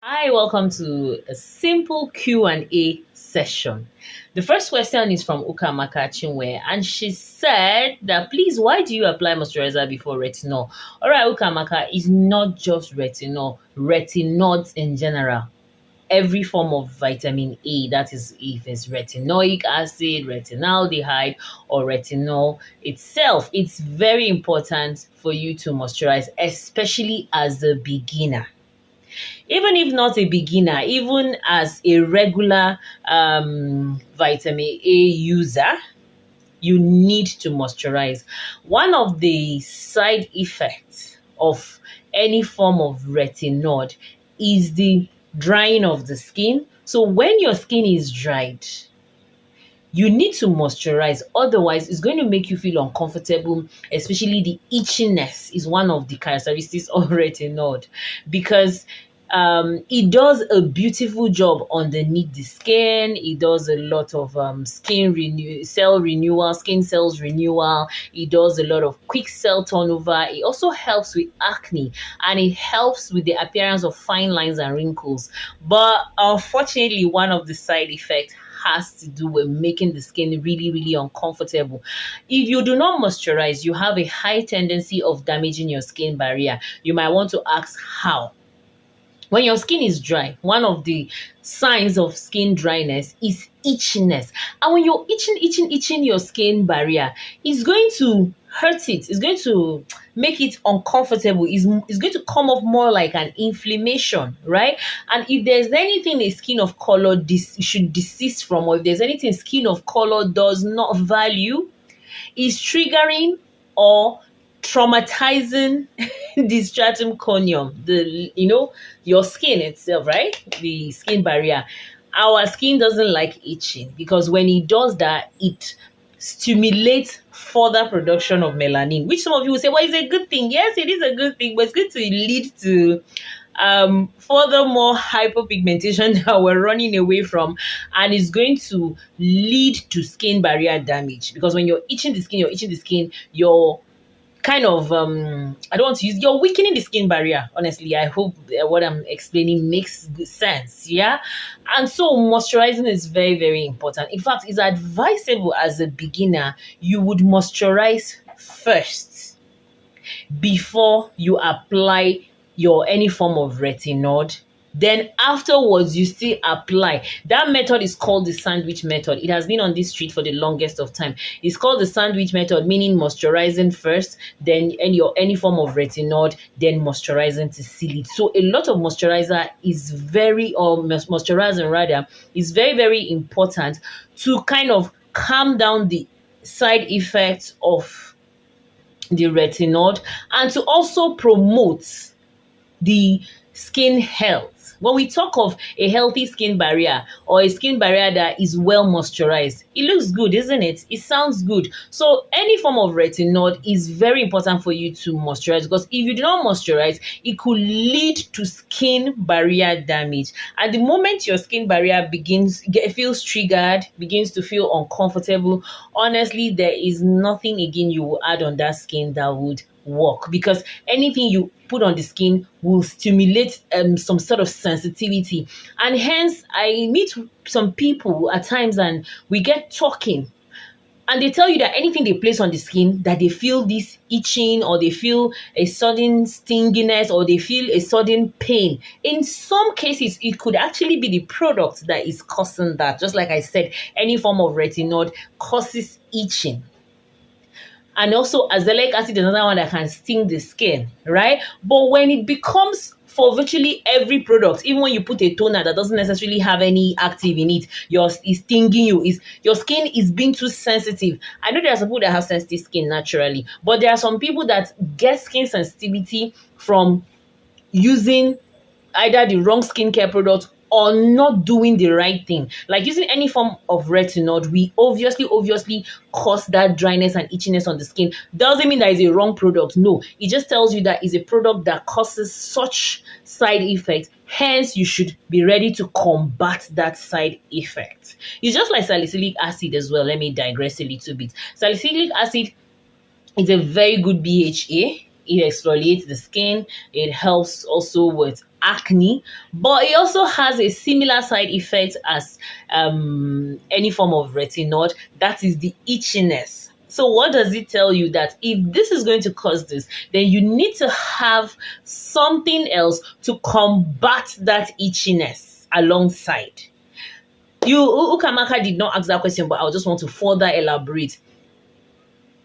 Hi, welcome to a simple Q&A session. The first question is from Ukamaka Chinwe, and she said that please, why do you apply moisturizer before retinol? All right, Ukamaka, it's not just retinol, retinoids in general. Every form of vitamin A, that is, if it's retinoic acid, retinaldehyde, or retinol itself, it's very important for you to moisturize, especially as a beginner. Even if not a beginner, even as a regular vitamin A user, you need to moisturize. One of the side effects of any form of retinol is the drying of the skin. So when your skin is dried, you need to moisturize, otherwise it's going to make you feel uncomfortable. Especially the itchiness is one of the characteristics of retinol, because it does a beautiful job underneath the skin. It does a lot of cell renewal, skin cells renewal. It does a lot of quick cell turnover. It also helps with acne, and it helps with the appearance of fine lines and wrinkles. But unfortunately, one of the side effects has to do with making the skin really, really uncomfortable. If you do not moisturize, you have a high tendency of damaging your skin barrier. You might want to ask how. When your skin is dry, one of the signs of skin dryness is itchiness. And when you're itching your skin barrier, it's going to hurt it. It's going to make it uncomfortable. It's going to come off more like an inflammation, right? And if there's anything a skin of color should desist from, or if there's anything skin of color does not value, is triggering or traumatizing the stratum corneum, your skin itself, right? The skin barrier. Our skin doesn't like itching, because when it does that, it stimulates further production of melanin, which some of you will say, well, it's a good thing. Yes, it is a good thing, but it's going to lead to furthermore hyperpigmentation that we're running away from, and it's going to lead to skin barrier damage, because when you're itching the skin, you're kind of I don't want to use, you're weakening the skin barrier. Honestly, I hope what I'm explaining makes good sense. Yeah. And so moisturizing is very, very important. In fact, it's advisable as a beginner, you would moisturize first before you apply your any form of retinol. Then afterwards, you still apply. That method is called the sandwich method. It has been on this street for the longest of time. It's called the sandwich method, meaning moisturizing first, then any form of retinol, then moisturizing to seal it. So a lot of moisturizing rather, is very, very important to kind of calm down the side effects of the retinol, and to also promote the skin health. When we talk of a healthy skin barrier, or a skin barrier that is well moisturized, it looks good, isn't it? It sounds good. So any form of retinol is very important for you to moisturize, because if you do not moisturize, it could lead to skin barrier damage. And the moment your skin barrier feels triggered, begins to feel uncomfortable, honestly, there is nothing again you will add on that skin that would work, because anything you put on the skin will stimulate some sort of sensitivity. And hence, I meet some people at times and we get talking, and they tell you that anything they place on the skin, that they feel this itching, or they feel a sudden stinginess, or they feel a sudden pain. In some cases, it could actually be the product that is causing that. Just like I said, any form of retinol causes itching. And also azelaic acid is another one that can sting the skin, right? But when it becomes for virtually every product, even when you put a toner that doesn't necessarily have any active in it, it's stinging you, your skin is being too sensitive. I know there are some people that have sensitive skin naturally, but there are some people that get skin sensitivity from using either the wrong skincare product or not doing the right thing. Like using any form of retinol, we obviously cause that dryness and itchiness on the skin. Doesn't mean that it's a wrong product. No, it just tells you that it's a product that causes such side effects. Hence, you should be ready to combat that side effect. It's just like salicylic acid as well. Let me digress a little bit. Salicylic acid is a very good BHA. It exfoliates the skin. It helps also with acne, but it also has a similar side effect as any form of retinol. That is the itchiness. So what does it tell you? That if this is going to cause this, then you need to have something else to combat that itchiness alongside. Ukamaka did not ask that question, but I just want to further elaborate.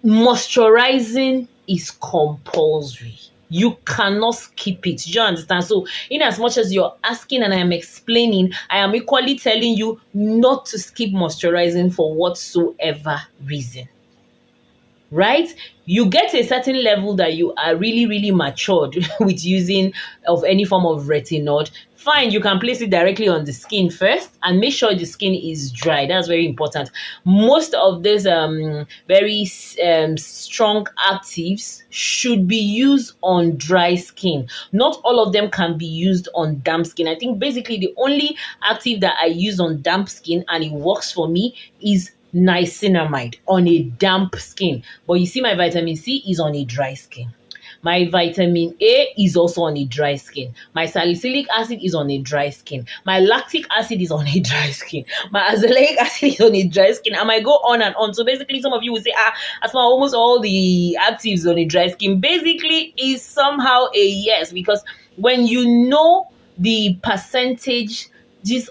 Moisturizing is compulsory. You cannot skip it. Do you understand? So, in as much as you're asking and I am explaining, I am equally telling you not to skip moisturizing for whatsoever reason. Right? You get a certain level that you are really, really matured with using of any form of retinol. Fine, you can place it directly on the skin first and make sure the skin is dry. That's very important. Most of these very strong actives should be used on dry skin. Not all of them can be used on damp skin. I think basically the only active that I use on damp skin and it works for me is niacinamide on a damp skin. But you see, my vitamin C is on a dry skin. My vitamin A is also on a dry skin. My salicylic acid is on a dry skin. My lactic acid is on a dry skin. My azelaic acid is on a dry skin. I might go on and on. So basically, some of you will say, as for almost all the actives on a dry skin, basically is somehow a yes, because when you know the percentage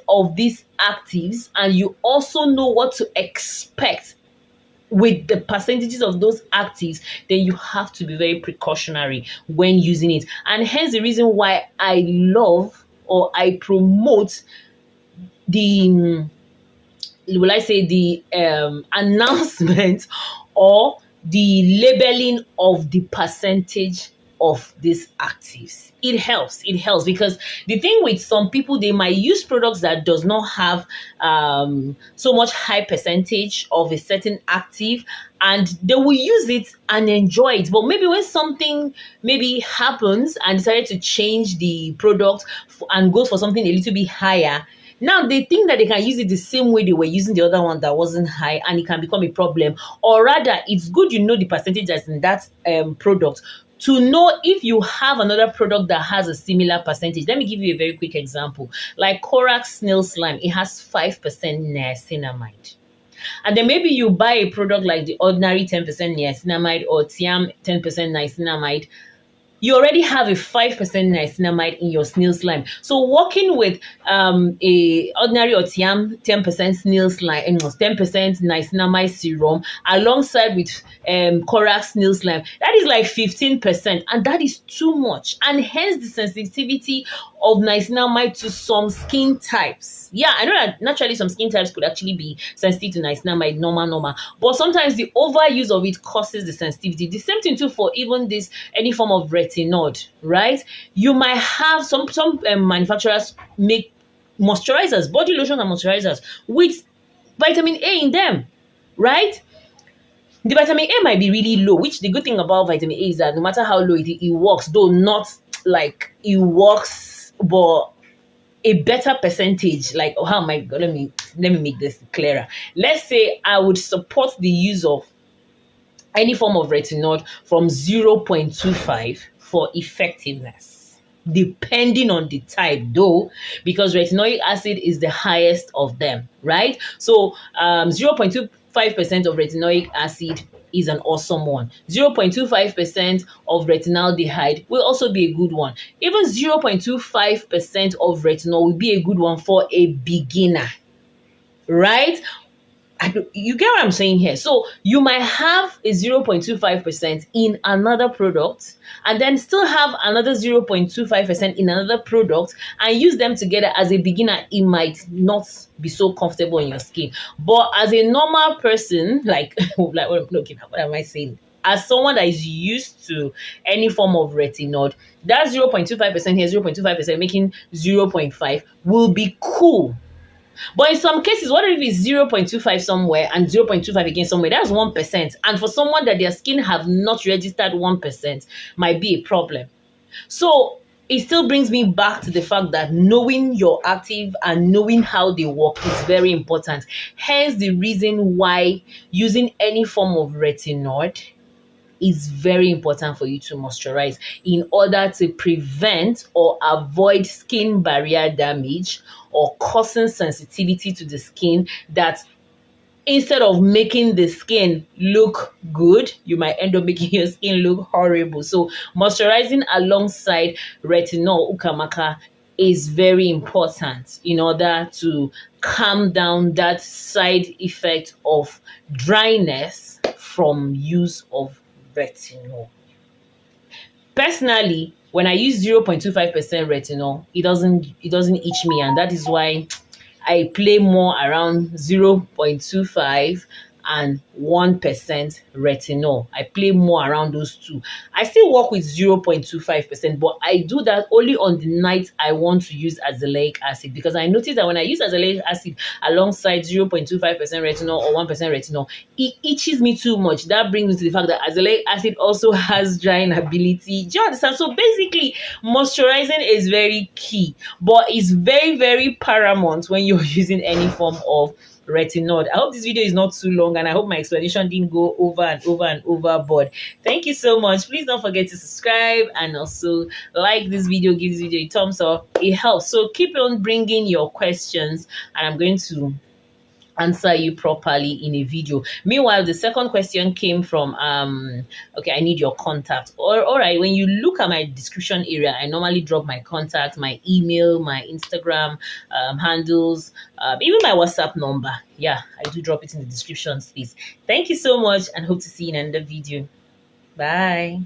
of these actives and you also know what to expect with the percentages of those actives, then you have to be very precautionary when using it. And hence the reason why I love or I promote the announcement or the labeling of the percentage of these actives. It helps because the thing with some people, they might use products that does not have so much high percentage of a certain active, and they will use it and enjoy it. But maybe when something maybe happens and decided to change the product and go for something a little bit higher, now they think that they can use it the same way they were using the other one that wasn't high, and it can become a problem. Or rather, it's good you know the percentage that's in that product to know if you have another product that has a similar percentage. Let me give you a very quick example. Like Corax Snail Slime, it has 5% niacinamide. And then maybe you buy a product like the ordinary 10% niacinamide or Tiam 10% niacinamide. You already have a 5% niacinamide in your snail slime. So working with a ordinary or Tiam 10% snail slime, 10% niacinamide serum alongside with Corax snail slime, that is like 15%, and that is too much. And hence the sensitivity of niacinamide to some skin types. Yeah, I know that naturally some skin types could actually be sensitive to niacinamide, normal. But sometimes the overuse of it causes the sensitivity. The same thing too for even this, any form of retinol, right? You might have some manufacturers make moisturizers, body lotion and moisturizers with vitamin A in them, right? The vitamin A might be really low, which the good thing about vitamin A is that no matter how low it works, though not like it works, but a better percentage. Like, oh, how am I going? Let me make this clearer. Let's say I would support the use of any form of retinol from 0.25 for effectiveness, depending on the type though, because retinoic acid is the highest of them, right? So 0.25% of retinoic acid is an awesome one. 0.25% of retinaldehyde will also be a good one. Even 0.25% of retinol will be a good one for a beginner, right? You get what I'm saying here? So you might have a 0.25% in another product and then still have another 0.25% in another product and use them together. As a beginner, it might not be so comfortable in your skin. But as a normal person, like what am I saying? As someone that is used to any form of retinol, that 0.25% here, 0.25% making 0.5 will be cool. But in some cases, what if it's 0.25 somewhere and 0.25 again somewhere? That's 1%. And for someone that their skin have not registered 1% might be a problem. So it still brings me back to the fact that knowing your active and knowing how they work is very important. Hence the reason why using any form of retinol is very important for you to moisturize in order to prevent or avoid skin barrier damage or causing sensitivity to the skin that instead of making the skin look good, you might end up making your skin look horrible. So moisturizing alongside retinol ukamaka is very important in order to calm down that side effect of dryness from use of retinol. Personally, when I use 0.25% retinol, it doesn't itch me, and that is why I play more around 0.25 and 1% retinol. I play more around those two. I still work with 0.25%, but I do that only on the night I want to use azelaic acid, because I noticed that when I use azelaic acid alongside 0.25% retinol or 1% retinol, it itches me too much. That brings me to the fact that azelaic acid also has drying ability. Do you understand? So basically, moisturizing is very key, but it's very, very paramount when you're using any form of retinol. I hope this video is not too long, and I hope my explanation didn't go over and over and overboard. Thank you so much. Please don't forget to subscribe and also like this video, give this video a thumbs up. It helps. So keep on bringing your questions, and I'm going to answer you properly in a video. Meanwhile, the second question came from okay, I need your contact. Or all right, when you look at my description area, I normally drop my contact, my email, my Instagram handles, even my WhatsApp number. Yeah, I do drop it in the description space. Thank you so much, and hope to see you in another video. Bye.